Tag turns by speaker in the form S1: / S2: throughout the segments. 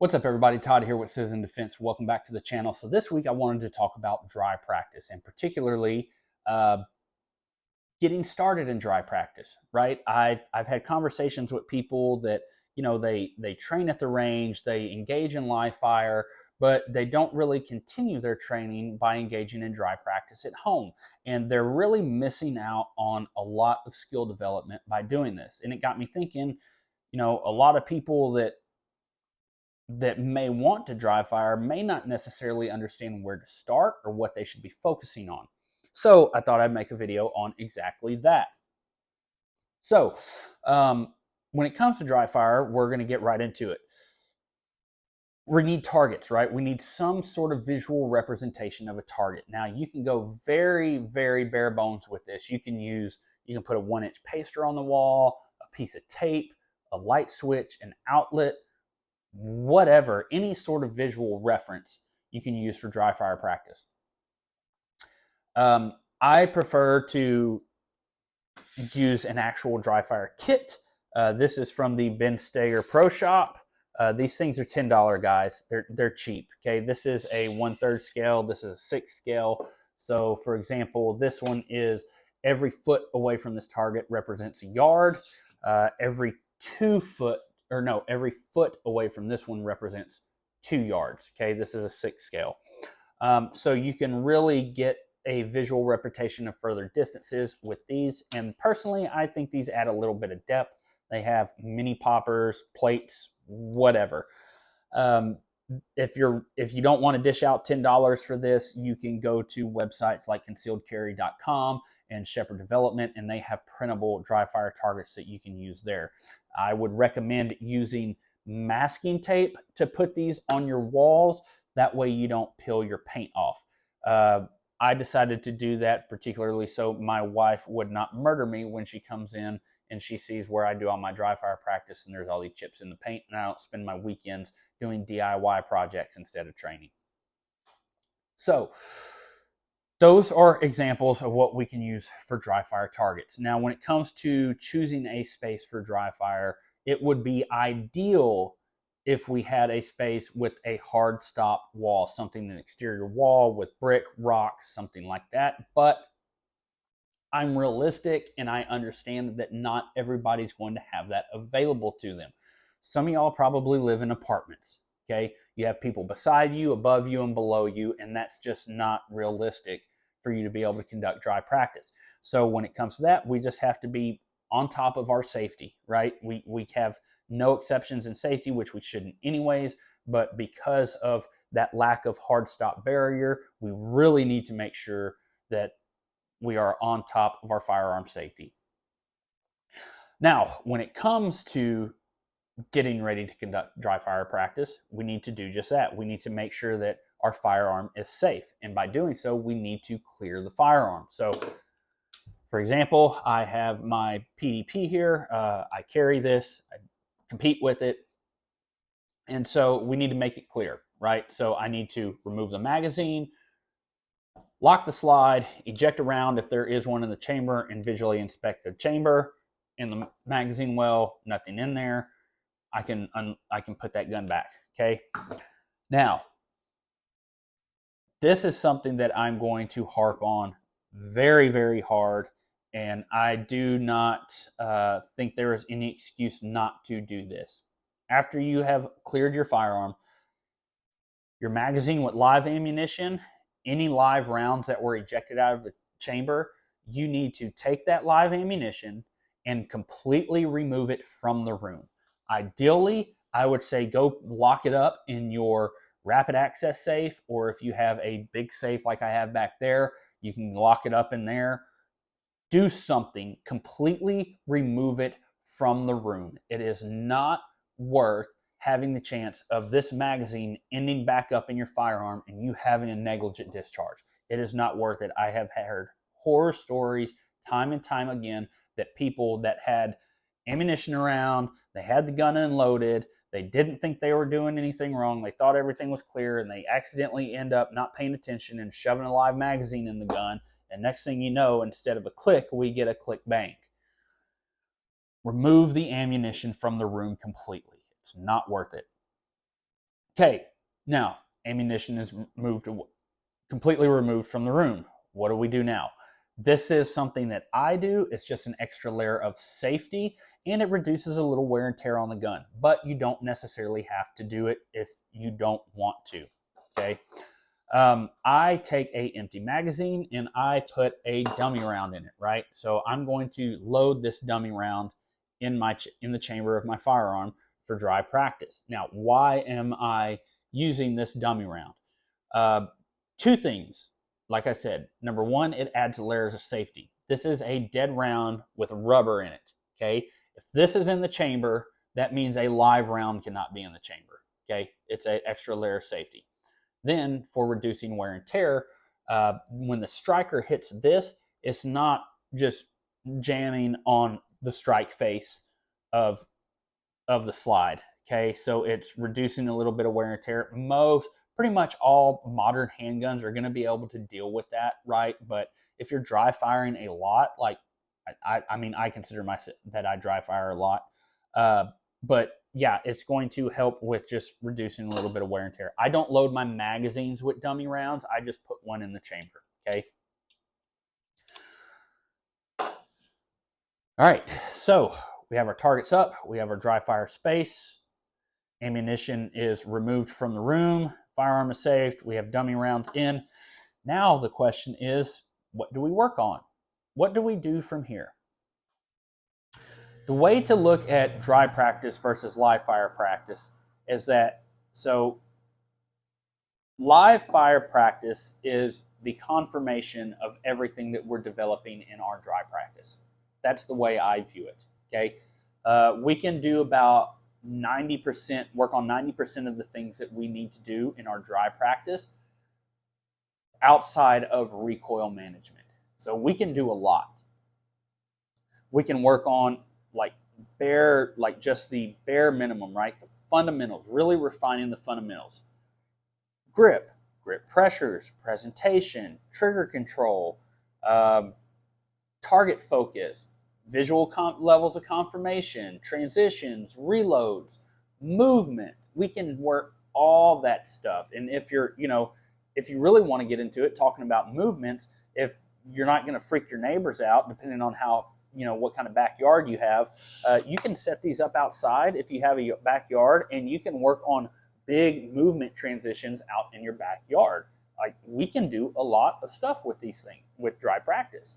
S1: What's up, everybody? Todd here with Citizen Defense. Welcome back to the channel. So this week I wanted to talk about dry practice, and particularly uh, getting started in dry practice. Right? I've had conversations with people that they train at the range, they engage in live fire, but they don't really continue their training by engaging in dry practice at home, and they're really missing out on a lot of skill development by doing this. And it got me thinking. A lot of people that may want to dry fire may not necessarily understand where to start or what they should be focusing on. So I thought I'd make a video on exactly that. So when it comes to dry fire, we're going to get right into it. We need targets, right? We need some sort of visual representation of a target. Now you can go very, very bare bones with this. You can put a 1-inch paster on the wall, a piece of tape, a light switch, an outlet, whatever, any sort of visual reference you can use for dry fire practice. I prefer to use an actual dry fire kit. This is from the Ben Steyer Pro Shop. These things are $10, guys. They're cheap. Okay, this is a 1/3 scale. This is a 6 scale. So, for example, this one is every foot away from this target represents a yard. Every foot away from this one represents 2 yards. Okay, this is a 6 scale. So you can really get a visual representation of further distances with these. And personally, I think these add a little bit of depth. They have mini poppers, plates, whatever. If you don't want to dish out $10 for this, you can go to websites like concealedcarry.com and Shepherd Development, and they have printable dry fire targets that you can use there. I would recommend using masking tape to put these on your walls. That way you don't peel your paint off. I decided to do that particularly so my wife would not murder me when she comes in and she sees where I do all my dry fire practice and there's all these chips in the paint, and I don't spend my weekends doing DIY projects instead of training. So those are examples of what we can use for dry fire targets. Now, when it comes to choosing a space for dry fire, it would be ideal if we had a space with a hard stop wall, an exterior wall with brick, rock, something like that. But I'm realistic and I understand that not everybody's going to have that available to them. Some of y'all probably live in apartments. Okay, you have people beside you, above you, and below you, and that's just not realistic for you to be able to conduct dry practice. So when it comes to that, we just have to be on top of our safety, right? We have no exceptions in safety, which we shouldn't anyways, but because of that lack of hard stop barrier, we really need to make sure that we are on top of our firearm safety. Now, when it comes to getting ready to conduct dry fire practice, we need to do just that. We need to make sure that our firearm is safe. And by doing so, we need to clear the firearm. So, for example, I have my PDP here. I carry this, I compete with it. And so we need to make it clear, right? So I need to remove the magazine, lock the slide, eject a round if there is one in the chamber, and visually inspect the chamber. In the magazine well, nothing in there. I can put that gun back, okay? Now, this is something that I'm going to harp on very, very hard, and I do not think there is any excuse not to do this. After you have cleared your firearm, your magazine with live ammunition, any live rounds that were ejected out of the chamber, you need to take that live ammunition and completely remove it from the room. Ideally, I would say go lock it up in your rapid access safe, or if you have a big safe like I have back there, you can lock it up in there. Do something, completely remove it from the room. It is not worth having the chance of this magazine ending back up in your firearm and you having a negligent discharge. It is not worth it. I have heard horror stories time and time again that people that had ammunition around, they had the gun unloaded, they didn't think they were doing anything wrong, they thought everything was clear, and they accidentally end up not paying attention and shoving a live magazine in the gun, and next thing you know, instead of a click, we get a click bang. Remove the ammunition from the room completely. It's not worth it. Okay, now ammunition is completely removed from the room. What do we do now? This is something that I do. It's just an extra layer of safety, and it reduces a little wear and tear on the gun. But you don't necessarily have to do it if you don't want to. Okay. I take a empty magazine and I put a dummy round in it. Right. So I'm going to load this dummy round in the chamber of my firearm for dry practice. Now, why am I using this dummy round? Uh, Two things. Like I said, number one, it adds layers of safety. This is a dead round with rubber in it. Okay. If this is in the chamber, that means a live round cannot be in the chamber. Okay. It's an extra layer of safety. Then, for reducing wear and tear, when the striker hits this, it's not just jamming on the strike face of the slide. Okay, so it's reducing a little bit of wear and tear. Pretty much all modern handguns are going to be able to deal with that, right? But if you're dry firing a lot, like I mean, I consider myself that I dry fire a lot, but yeah, it's going to help with just reducing a little bit of wear and tear. I don't load my magazines with dummy rounds. I just put one in the chamber. Okay. All right, so we have our targets up, we have our dry fire space, ammunition is removed from the room, firearm is saved, we have dummy rounds in. Now the question is, what do we work on? What do we do from here? The way to look at dry practice versus live fire practice is that, so live fire practice is the confirmation of everything that we're developing in our dry practice. That's the way I view it. Okay, we can do about 90%, work on 90% of the things that we need to do in our dry practice outside of recoil management. So we can do a lot. We can work on just the bare minimum, right? The fundamentals, really refining the fundamentals. Grip pressures, presentation, trigger control, target focus, visual levels of confirmation, transitions, reloads, movement. We can work all that stuff. And if you're, if you really want to get into it, talking about movements, if you're not going to freak your neighbors out, depending on how, what kind of backyard you have, you can set these up outside if you have a backyard, and you can work on big movement transitions out in your backyard. Like, we can do a lot of stuff with these things with dry practice.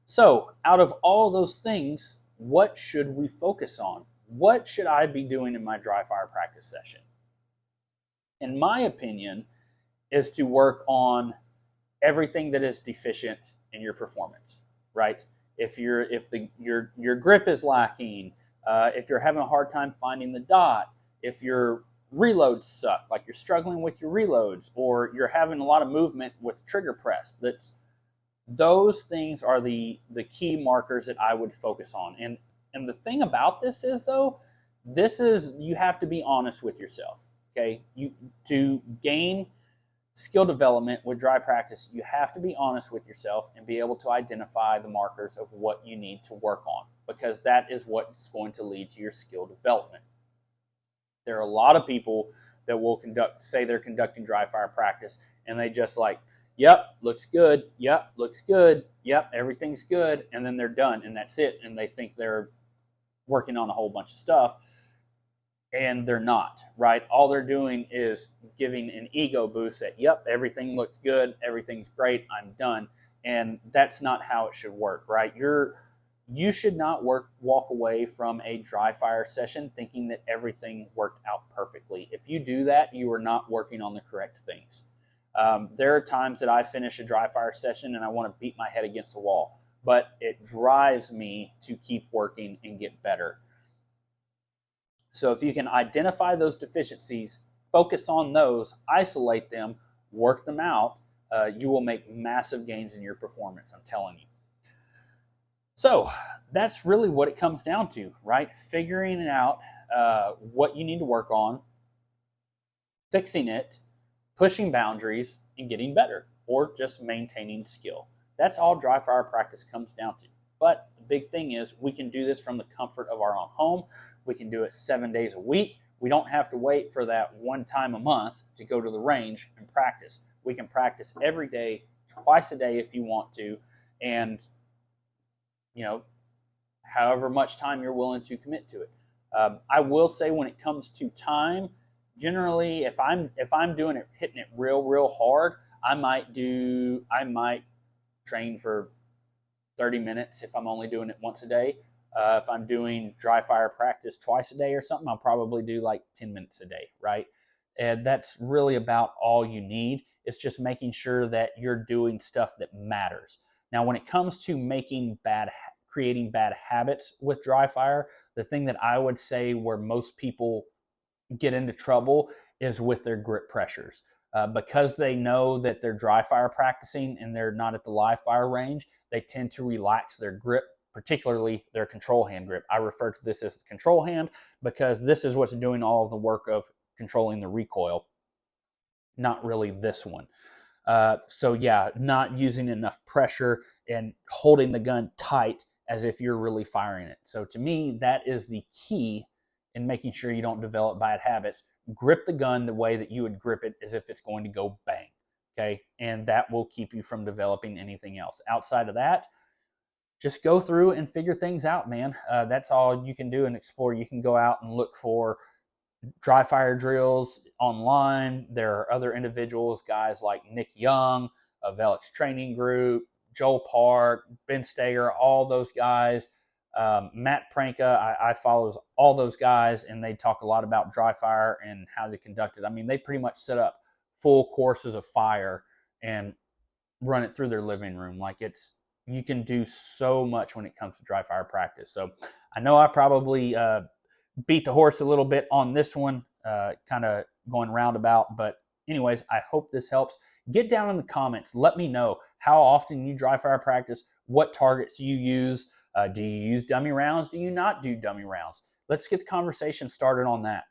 S1: So, out of all those things, what should we focus on? What should I be doing in my dry fire practice session? In my opinion, is to work on everything that is deficient in your performance, right? If your grip is lacking, if you're having a hard time finding the dot, if your reloads suck, like you're struggling with your reloads, or you're having a lot of movement with trigger press, those things are the key markers that I would focus on. And the thing about this is, though, you have to be honest with yourself. Okay, to gain skill development with dry practice, you have to be honest with yourself and be able to identify the markers of what you need to work on, because that is what's going to lead to your skill development. There are a lot of people that will say they're conducting dry fire practice, and they just like, yep, looks good, yep, looks good, yep, everything's good, and then they're done, and that's it, and they think they're working on a whole bunch of stuff, and they're not, right? All they're doing is giving an ego boost that, yep, everything looks good, everything's great, I'm done, and that's not how it should work, right? You should not walk away from a dry fire session thinking that everything worked out perfectly. If you do that, you are not working on the correct things. There are times that I finish a dry fire session and I want to beat my head against the wall, but it drives me to keep working and get better. So if you can identify those deficiencies, focus on those, isolate them, work them out, you will make massive gains in your performance, I'm telling you. So that's really what it comes down to, right? Figuring out what you need to work on, fixing it, pushing boundaries, and getting better, or just maintaining skill. That's all dry fire practice comes down to. But the big thing is, we can do this from the comfort of our own home. We can do it 7 days a week. We don't have to wait for that one time a month to go to the range and practice. We can practice every day, twice a day if you want to, and however much time you're willing to commit to it. I will say when it comes to time, generally if I'm doing it, hitting it real hard, I might train for 30 minutes if I'm only doing it once a day. If I'm doing dry fire practice twice a day or something, I'll probably do like 10 minutes a day, right? And that's really about all you need. It's just making sure that you're doing stuff that matters. Now, when it comes to creating bad habits with dry fire, the thing that I would say where most people get into trouble is with their grip pressures. Because they know that they're dry fire practicing and they're not at the live fire range, they tend to relax their grip, particularly their control hand grip. I refer to this as the control hand because this is what's doing all of the work of controlling the recoil, not really this one. So yeah, not using enough pressure and holding the gun tight as if you're really firing it. So to me, that is the key in making sure you don't develop bad habits. Grip the gun the way that you would grip it as if it's going to go bang. Okay. And that will keep you from developing anything else. Outside of that, just go through and figure things out, man. That's all you can do and explore. You can go out and look for dry fire drills online. There are other individuals, guys like Nick Young of Velik's Training Group, Joel Park, Ben Steger, all those guys. Matt Pranka, I follow all those guys, and they talk a lot about dry fire and how they conduct it. I mean, they pretty much set up full courses of fire and run it through their living room. Like you can do so much when it comes to dry fire practice. So I know I probably beat the horse a little bit on this one, kind of going roundabout. But anyways, I hope this helps. Get down in the comments. Let me know how often you dry fire practice, what targets you use. Do you use dummy rounds? Do you not do dummy rounds? Let's get the conversation started on that.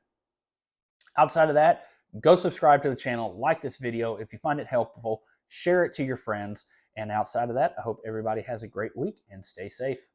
S1: Outside of that, go subscribe to the channel, like this video. If you find it helpful, share it to your friends. And outside of that, I hope everybody has a great week and stay safe.